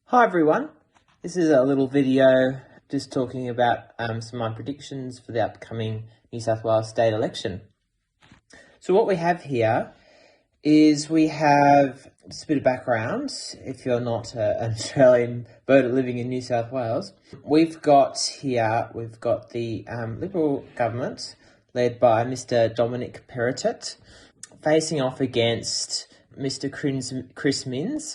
Hi everyone, this is a little video just talking about some of my predictions for the upcoming New South Wales state election. So what we have here is we have just a bit of background if you're not an Australian voter living in New South Wales. We've got the Liberal government led by Mr Dominic Perrottet facing off against Mr Chris Minns,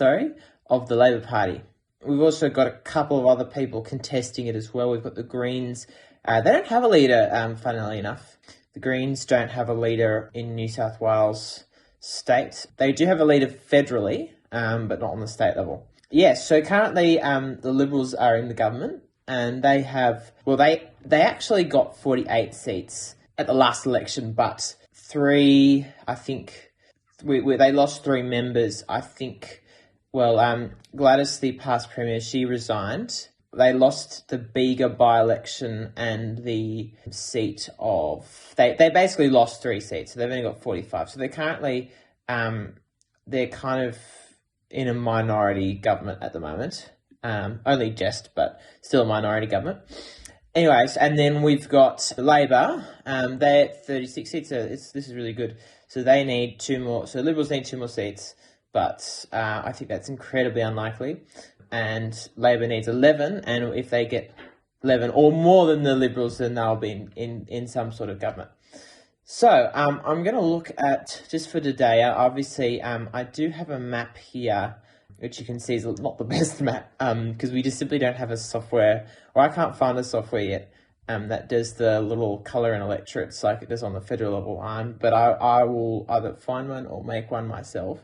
of the Labor Party. We've also got a couple of other people contesting it as well. We've got the Greens. They don't have a leader, funnily enough. The Greens don't have a leader in New South Wales state. They do have a leader federally, but not on the state level. Yes, so currently the Liberals are in the government, and they actually got 48 seats at the last election, but they lost 3 members, I think. Gladys, the past premier, she resigned. They lost the Bega by-election and the seat of... They basically lost 3 seats, so they've only got 45. So they're currently... they're kind of in a minority government at the moment. Only just, but still a minority government. Anyways, and then we've got Labor. They're at 36 seats, so this is really good. So they need 2 more... So Liberals need 2 more seats. But I think that's incredibly unlikely. And Labor needs 11, and if they get 11 or more than the Liberals, then they'll be in some sort of government. So I'm going to look at, just for today, obviously, I do have a map here, which you can see is not the best map, because we just simply don't have a software, or I can't find a software yet, that does the little colour and electorates like it does on the federal level. But I will either find one or make one myself.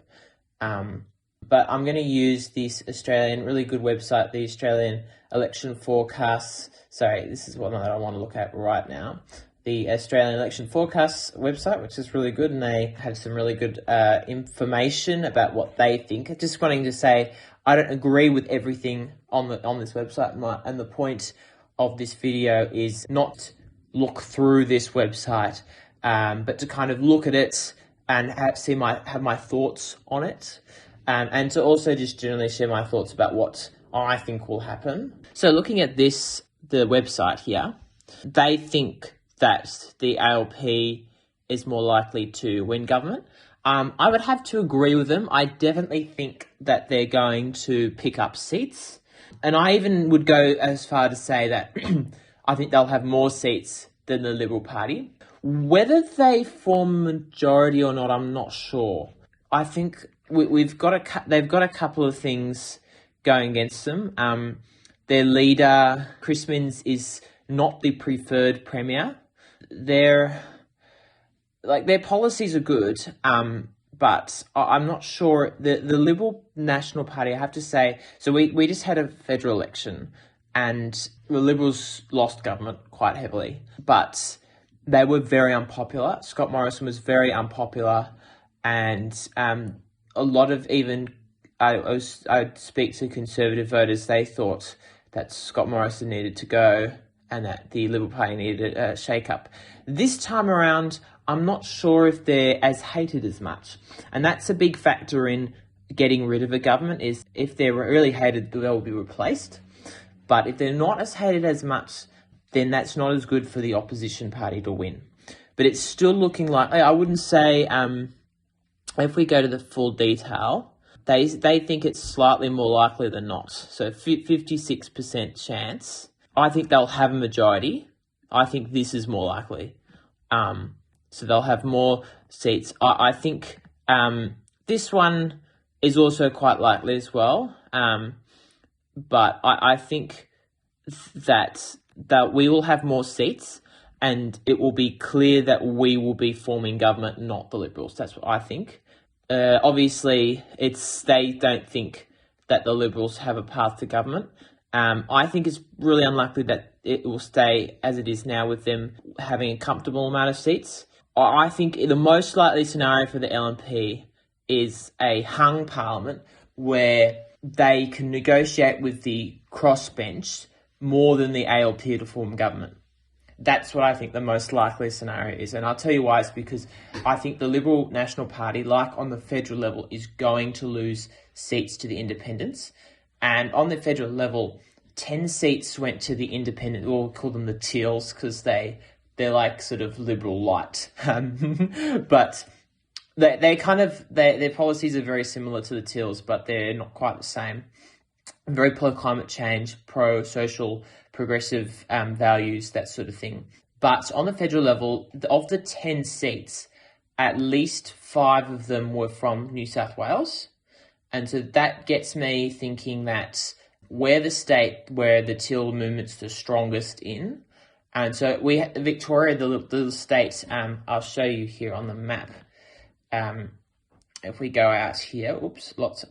But I'm going to use this really good website, the Australian Election Forecasts. Sorry, this is one that I want to look at right now. The Australian Election Forecasts website, which is really good, and they have some really good information about what they think. Just wanting to say, I don't agree with everything on this website, and the point of this video is not look through this website, but to kind of look at it and have my thoughts on it, and to also just generally share my thoughts about what I think will happen. So looking at the website here, they think that the ALP is more likely to win government. I would have to agree with them. I definitely think that they're going to pick up seats. And I even would go as far to say that I think they'll have more seats than the Liberal Party. Whether they form majority or not, I'm not sure. I think they've got a couple of things going against them. Their leader, Chris Minns, is not the preferred premier. Their policies are good, but I'm not sure. The Liberal National Party, I have to say, so we just had a federal election, and the Liberals lost government quite heavily, but they were very unpopular. Scott Morrison was very unpopular, and a lot of I'd speak to Conservative voters. They thought that Scott Morrison needed to go and that the Liberal Party needed a shake-up. This time around, I'm not sure if they're as hated as much, and that's a big factor in getting rid of a government. Is if they're really hated, they'll be replaced. But if they're not as hated as much, then that's not as good for the opposition party to win. But it's still looking like, I wouldn't say, if we go to the full detail, they think it's slightly more likely than not. So 56% chance. I think they'll have a majority. I think this is more likely. So they'll have more seats. I think this one is also quite likely as well. But I think that we will have more seats, and it will be clear that we will be forming government, not the Liberals. That's what I think. Obviously, they don't think that the Liberals have a path to government. I think it's really unlikely that it will stay as it is now with them having a comfortable amount of seats. I think the most likely scenario for the LNP is a hung parliament where they can negotiate with the crossbench more than the ALP to form government. That's what I think the most likely scenario is. And I'll tell you why. It's because I think the Liberal National Party, like on the federal level, is going to lose seats to the independents. And on the federal level, 10 seats went to the independent, we'll call them the Teals, because they're like sort of liberal light. But they kind of, their policies are very similar to the Teals, but they're not quite the same. Very pro-climate change, pro-social, progressive values, that sort of thing. But on the federal level, of the 10 seats, at least 5 of them were from New South Wales. And so that gets me thinking that we're the state where the Teal movement's the strongest in. And so Victoria, the little state, I'll show you here on the map. If we go out here,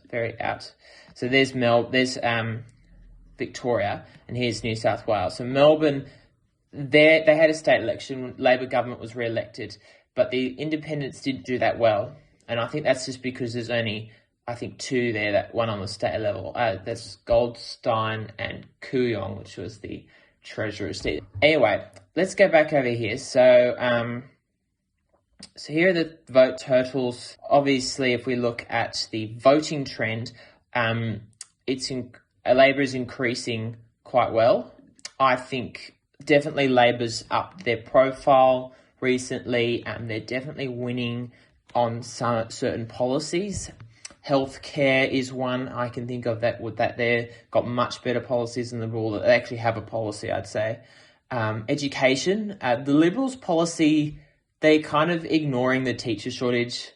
very out. So there's Victoria, and here's New South Wales. So Melbourne, they had a state election. Labor government was re-elected, but the independents didn't do that well. And I think that's just because there's only, I think, 2 there, that one on the state level. That's Goldstein and Kooyong, which was the treasurer's seat. Anyway, let's go back over here. So, so here are the vote totals. Obviously, if we look at the voting trend, Labor is increasing quite well. I think definitely Labor's upped their profile recently, and they're definitely winning on some certain policies. Healthcare is one I can think of that they've got much better policies than the Liberal. That they actually have a policy, I'd say. Education, the Liberals' policy, they're kind of ignoring the teacher shortage,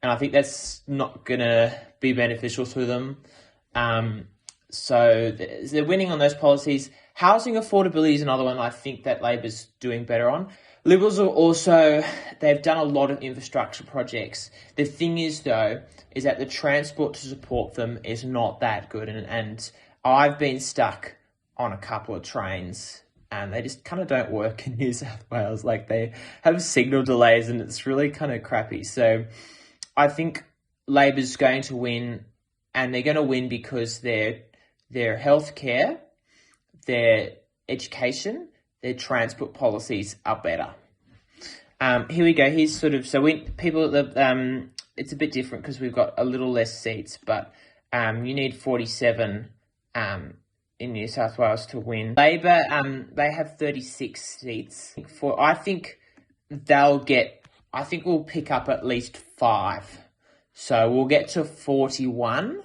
and I think that's not going to be beneficial to them. So they're winning on those policies. Housing affordability is another one I think that Labor's doing better on. Liberals are also, they've done a lot of infrastructure projects. The thing is, though, is that the transport to support them is not that good. And I've been stuck on a couple of trains, and they just kind of don't work in New South Wales. Like, they have signal delays, and it's really kind of crappy. So I think Labor's going to win, and they're going to win because their healthcare, their education, their transport policies are better. Here we go. Here's sort of, so it's a bit different because we've got a little less seats, but you need 47 in New South Wales to win. Labor, they have 36 seats. I think we'll pick up at least 5. So we'll get to 41.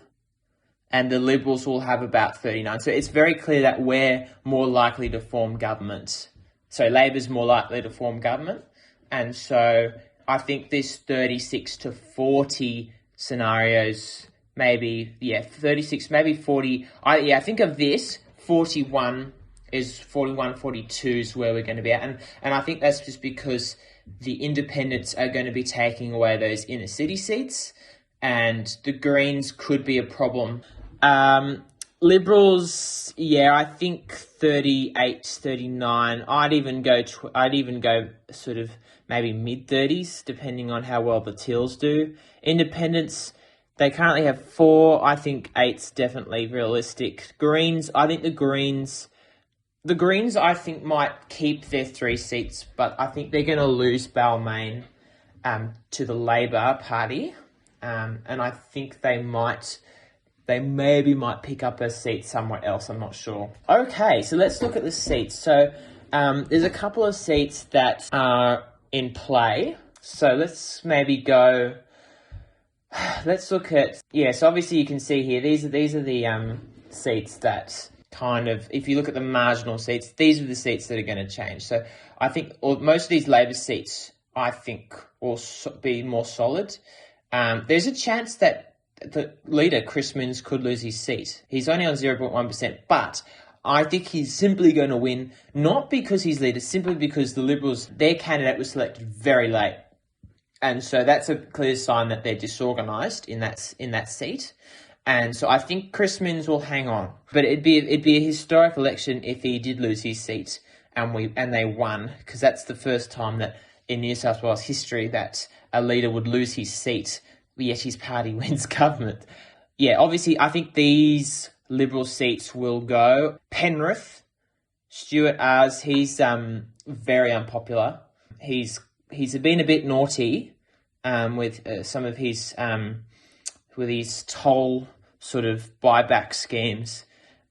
And the Liberals will have about 39. So it's very clear that we're more likely to form government. So Labor's more likely to form government. And so I think this 36 to 40 scenarios, 36, maybe 40. I think of this, 41, 42 is where we're going to be at. And I think that's just because the independents are going to be taking away those inner city seats, and the Greens could be a problem. Liberals, I think 38, 39. I'd even go sort of maybe mid-30s, depending on how well the Teals do. Independents, they currently have 4. I think 8's definitely realistic. Greens, I think the Greens, I think, might keep their 3 seats, but I think they're going to lose Balmain to the Labor Party, and I think they maybe might pick up a seat somewhere else. I'm not sure. Okay, so let's look at the seats. So there's a couple of seats that are in play. So let's maybe go. Let's look at, so obviously you can see here, these are the seats that kind of, if you look at the marginal seats, these are the seats that are going to change. So I think most of these Labor seats, I think, will be more solid. There's a chance that the leader, Chris Minns, could lose his seat. He's only on 0.1%, but I think he's simply going to win, not because he's leader, simply because the Liberals, their candidate was selected very late. And so that's a clear sign that they're disorganised in that seat. And so I think Chris Minns will hang on. But it'd be a historic election if he did lose his seat and they won, because that's the first time that in New South Wales history that a leader would lose his seat, yet his party wins government. Obviously, I think these Liberal seats will go. Penrith, Stuart Ayres, he's very unpopular. He's been a bit naughty with some of his with his toll sort of buyback schemes,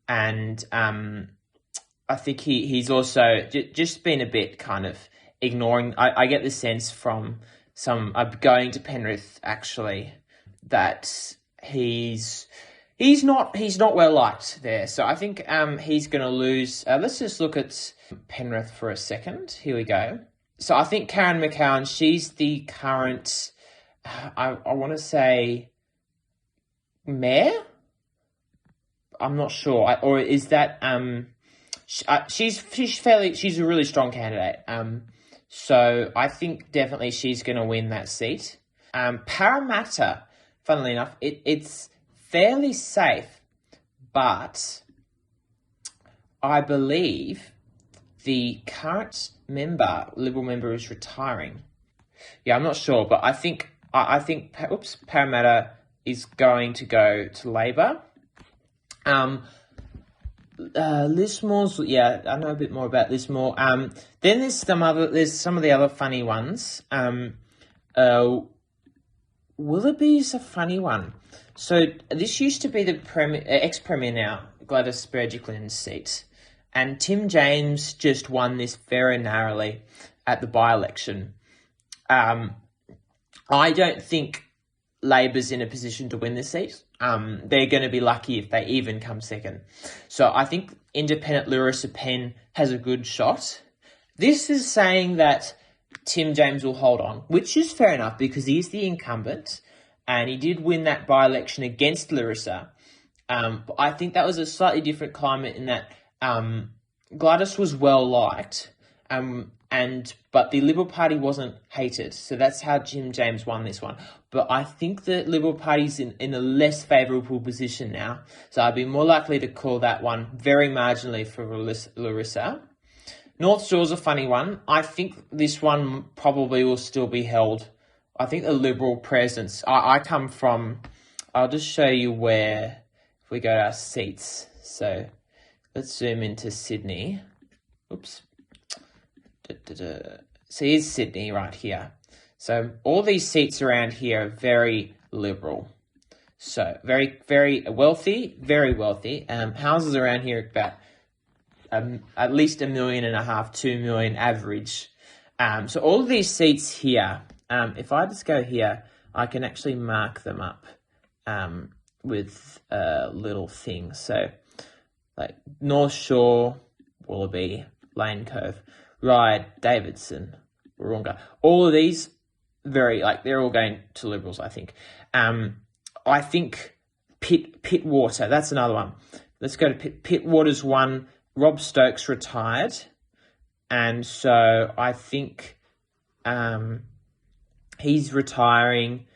and I think he's also just been a bit kind of ignoring. I get the sense from some going to Penrith actually that he's not well liked there. So I think he's going to lose. Let's just look at Penrith for a second. Here we go. So I think Karen McCowan, she's the current, I want to say, mayor. I'm not sure, or is that she's a really strong candidate. So I think definitely she's going to win that seat. Parramatta, funnily enough, it's fairly safe, but I believe the current Liberal member is retiring. Yeah, I'm not sure, but I think Parramatta is going to go to Labor. Lismore's, yeah, I know a bit more about Lismore. Then there's some of the other funny ones. Willoughby's a funny one. So this used to be the ex-premier now, Gladys Berejiklian's seat. And Tim James just won this very narrowly at the by-election. I don't think Labor's in a position to win this seat. They're going to be lucky if they even come second. So I think independent Larissa Penn has a good shot. This is saying that Tim James will hold on, which is fair enough because he's the incumbent and he did win that by-election against Larissa. But I think that was a slightly different climate in that Gladys was well liked, but the Liberal Party wasn't hated. So that's how Jim James won this one. But I think the Liberal Party's in a less favourable position now. So I'd be more likely to call that one very marginally for Larissa. North Shore's a funny one. I think this one probably will still be held. I think the Liberal presence. I come from, I'll just show you where, if we go to our seats. So let's zoom into Sydney. Oops. So here's Sydney right here. So all these seats around here are very Liberal. So very, very wealthy, very wealthy. Houses around here are about at least 1.5 million, 2 million average. So all of these seats here, if I just go here, I can actually mark them up with little things. So like North Shore, Wallaby, Lane Cove, Ryde, Davidson, Wahroonga. All of these they're all going to Liberals, I think. I think Pittwater, that's another one. Let's go to Pittwater's one. Rob Stokes retired. And so I think he's retiring.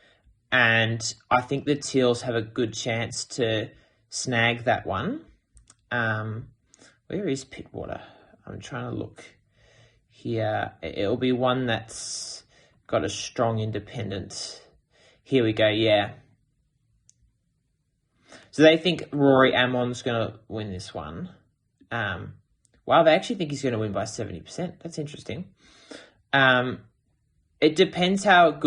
And I think the Teals have a good chance to snag that one. Where is Pittwater? I'm trying to look here. It'll be one that's got a strong independent. Here we go, yeah. So they think Rory Ammon's going to win this one. Wow, they actually think he's going to win by 70%. That's interesting. It depends how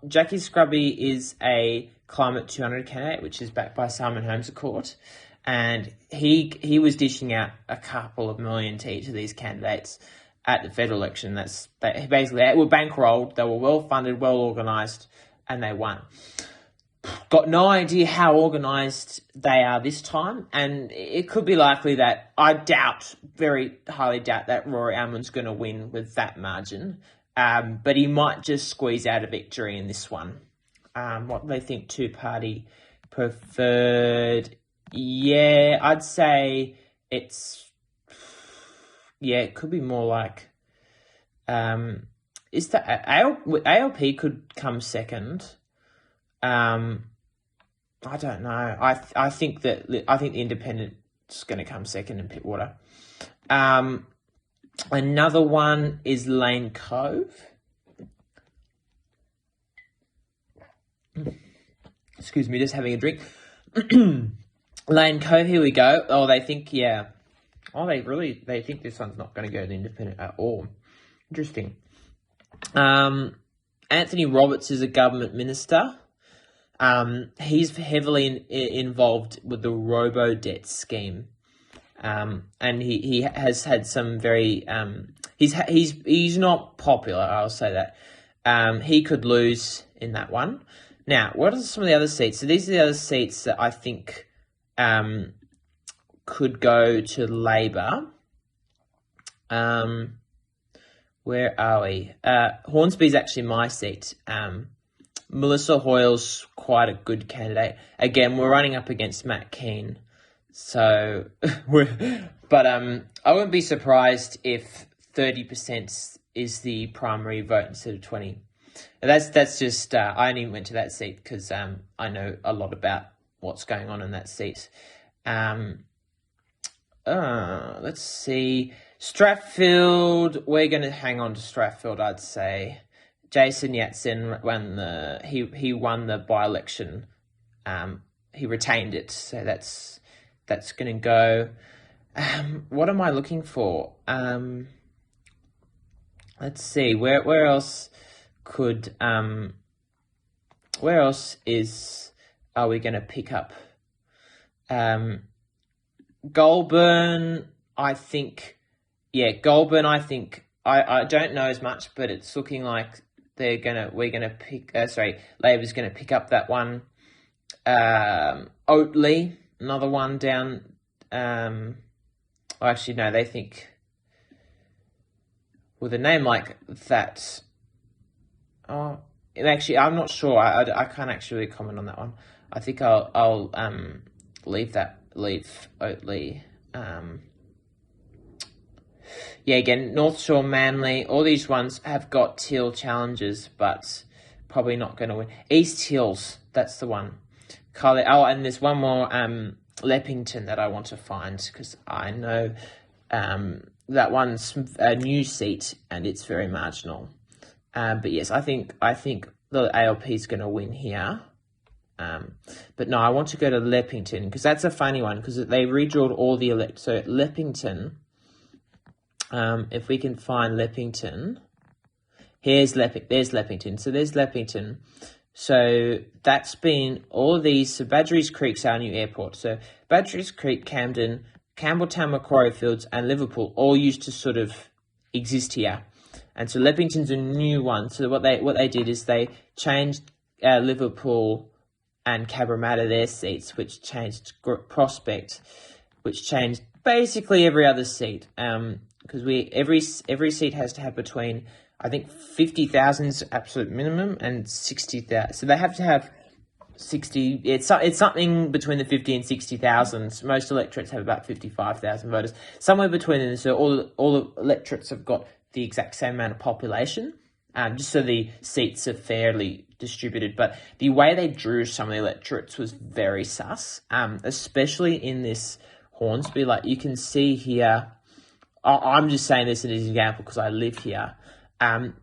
Jackie Scrubby is a Climate 200 candidate, which is backed by Simon Holmes of Court. And he was dishing out a couple of million to each of these candidates at the federal election. They were bankrolled, they were well funded, well organised, and they won. Got no idea how organised they are this time, and it could be likely that very highly doubt that Rory Ammon's going to win with that margin, but he might just squeeze out a victory in this one. What do they think? Two-party preferred? Yeah, I'd say it could be more like, is that ALP could come second. I don't know. I think the Independent's going to come second in Pittwater. Another one is Lane Cove. Excuse me, just having a drink. Lane Cove, here we go. Oh, they think, yeah. Oh, they think this one's not going to go to Independent at all. Interesting. Anthony Roberts is a government minister. He's heavily involved with the robo-debt scheme. And he has had some very he's not popular, I'll say that. He could lose in that one. Now, what are some of the other seats? So these are the other seats that I think could go to Labor. Where are we? Hornsby's actually my seat. Melissa Hoyle's quite a good candidate. Again, we're running up against Matt Keane. So, but I wouldn't be surprised if 30% is the primary vote instead of 20. That's just I only went to that seat because I know a lot about what's going on in that seat. Let's see, Strathfield. We're going to hang on to Strathfield, I'd say. Jason Yatsen won the by-election. He retained it, so that's going to go. What am I looking for? Let's see. Where else could where else are we going to pick up? Goulburn, I think. Yeah, Goulburn, I think. I don't know as much, but it's looking like Labor's gonna pick up that one. Oatley, another one down. Actually, no, they think with a name like that. Oh, actually, I'm not sure. I can't actually comment on that one. I think I'll leave Oatley. Yeah, again, North Shore, Manly, all these ones have got Teal challenges, but probably not going to win. East Hills, that's the one. And there's one more, Leppington, that I want to find because I know that one's a new seat and it's very marginal. But yes, I think the ALP is going to win here. But no, I want to go to Leppington because that's a funny one because they redrawed all the elects. So Leppington, if we can find Leppington, there's Leppington. So there's Leppington. So that's been all of these. So Badgerys Creek's our new airport. So Badgerys Creek, Camden, Campbelltown, Macquarie Fields, and Liverpool all used to sort of exist here. And so Leppington's a new one. So what they did is they changed Liverpool and Cabramatta their seats, which changed Prospect, which changed basically every other seat. Because every seat has to have between, I think 50,000 is absolute minimum and 60,000. So they have to have 60. It's something between the 50 and 60,000. Most electorates have about 55,000 voters, somewhere between them. So all the electorates have got the exact same amount of population, just so the seats are fairly distributed. But the way they drew some of the electorates was very sus, especially in this Hornsby. Like you can see here, I'm just saying this as an example because I live here. The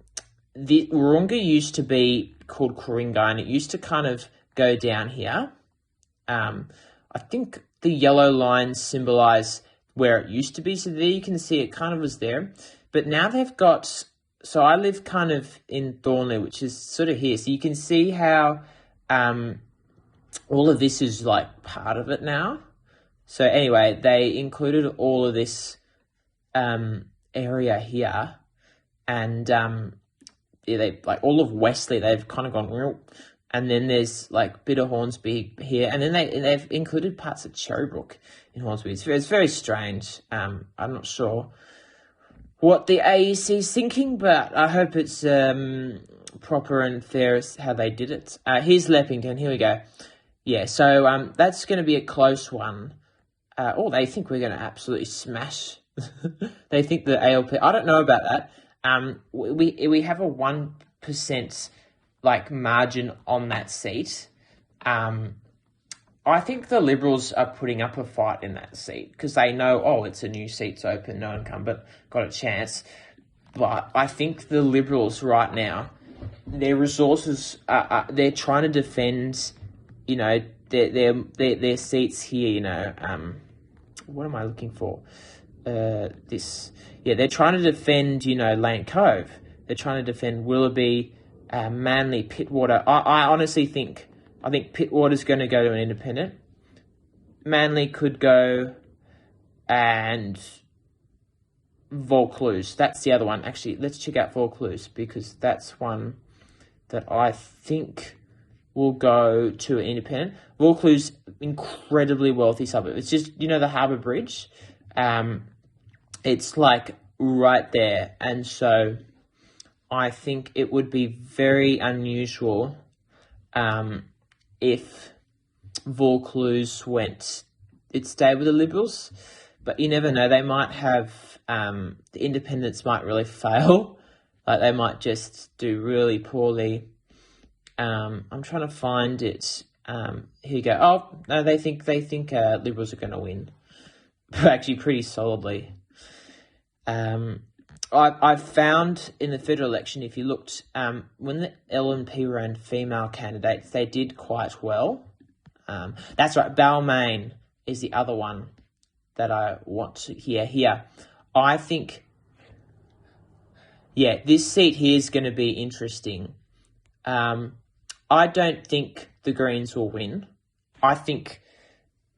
Wahroonga used to be called Coringa, and it used to kind of go down here. I think the yellow lines symbolise where it used to be. So there you can see it kind of was there. But now they've got... So I live kind of in Thornley, which is sort of here. So you can see how all of this is like part of it now. So anyway, they included all of this area here. And they like all of Wesley, they've kind of gone... And then there's like bit of Hornsby here. And then they've included parts of Cherrybrook in Hornsby. It's very strange. I'm not sure what the AEC is thinking, but I hope it's proper and fair as how they did it. Here's Leppington. Here we go. Yeah, so that's going to be a close one. They think we're going to absolutely smash. They think the ALP... I don't know about that. We have a 1% like margin on that seat. I think the Liberals are putting up a fight in that seat because they know, it's a new seat's open, no incumbent got a chance. But I think the Liberals right now, their resources they're trying to defend, their seats here. What am I looking for? They're trying to defend, Lane Cove. They're trying to defend Willoughby, Manly, Pittwater. I honestly think I think Pittwater's going to go to an independent. Manly could go, and Vaucluse. That's the other one. Actually, let's check out Vaucluse, because that's one that I think will go to an independent. Vaucluse, incredibly wealthy suburb. It's just, the Harbour Bridge. It's like right there. And so I think it would be very unusual if Vaucluse it stayed with the Liberals. But you never know. They might have, the independents might really fail. Like, they might just do really poorly. I'm trying to find it. Here you go. Oh, no, they think Liberals are going to win. Actually, pretty solidly. I found in the federal election, if you looked, when the LNP ran female candidates, they did quite well. That's right, Balmain is the other one that I want to hear here. I think, this seat here is going to be interesting. I don't think the Greens will win. I think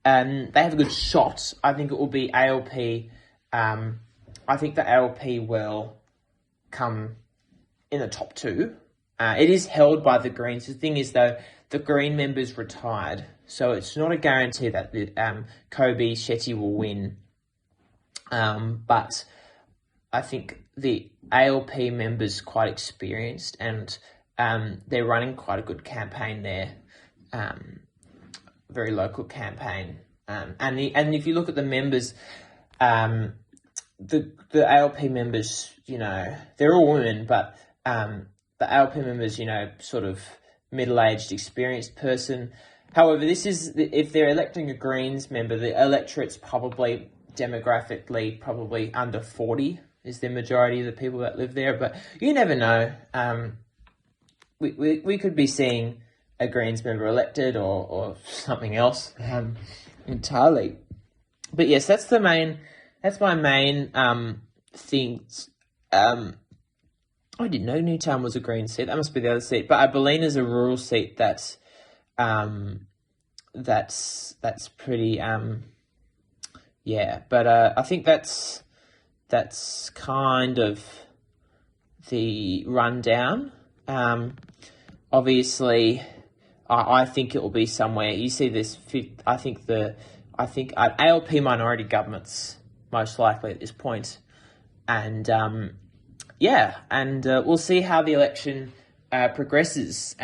they have a good shot. I think it will be ALP. I think the ALP will come in the top two. It is held by the Greens. The thing is, though, the Green members retired, so it's not a guarantee that Kobe Shetty will win. But I think the ALP members quite experienced, and they're running quite a good campaign there, very local campaign. And if you look at the members, the ALP members, they're all women, but the ALP members, sort of middle-aged, experienced person. However, if they're electing a Greens member, the electorate's probably demographically probably under 40 is the majority of the people that live there. But you never know. We could be seeing a Greens member elected or something else entirely. But yes, that's my main things. I didn't know Newtown was a Green seat. That must be the other seat. But Abilene a rural seat that's pretty But I think that's kind of the rundown. Obviously, I think it will be somewhere. You see this. I think ALP minority governments most likely at this point, and we'll see how the election progresses.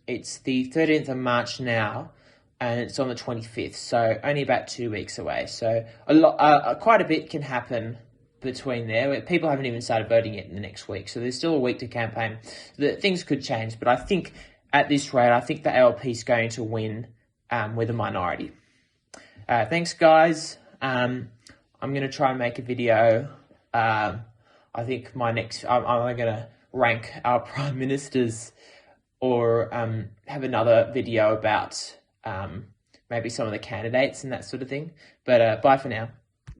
It's the 13th of March now, and it's on the 25th, so only about 2 weeks away. So quite a bit can happen between there. People haven't even started voting yet in the next week, so there's still a week to campaign. Things could change, but I think at this rate, I think the ALP is going to win with a minority. Thanks, guys. I'm going to try and make a video. I think I'm going to rank our prime ministers, or have another video about maybe some of the candidates and that sort of thing. But bye for now.